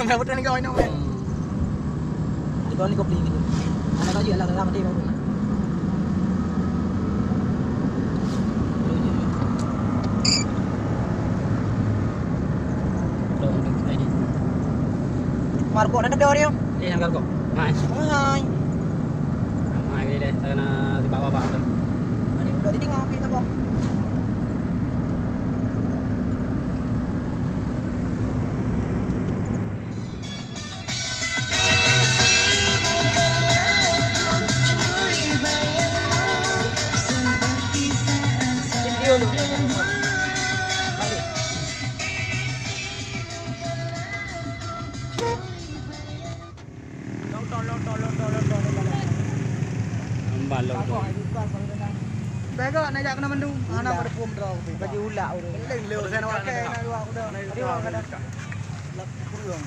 Enggak betul ni kau ini. Di kau ni kau beli gitu. Anak kau juga lah dalam dia kau. Marco ada dia. Yang Marco. Mai. Hai. Mai dia sana di bawah tu. Ini udah ditinggal kita kok. Balong tu. Bego nak jak kena mendu. Ana pada pom draw. Bagi ulak tu. Leu saya nak pakai nak dua udah. Dia orang kena. Lap kurang.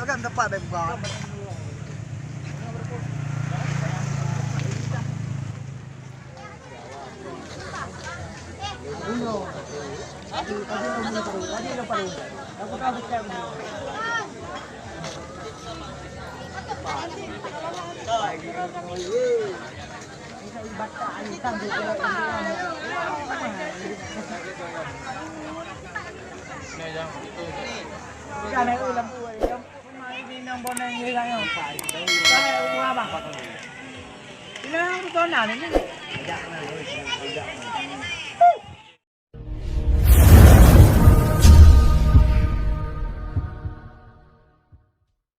Kan tempat baik buka. Uno. Tadi dah paru. Aku tak cakap ni. Jangan ulang buat jam. Mai nang bonang ni kan yang pai. Saya umur apa? Ini betul nak ni. Tidak nak.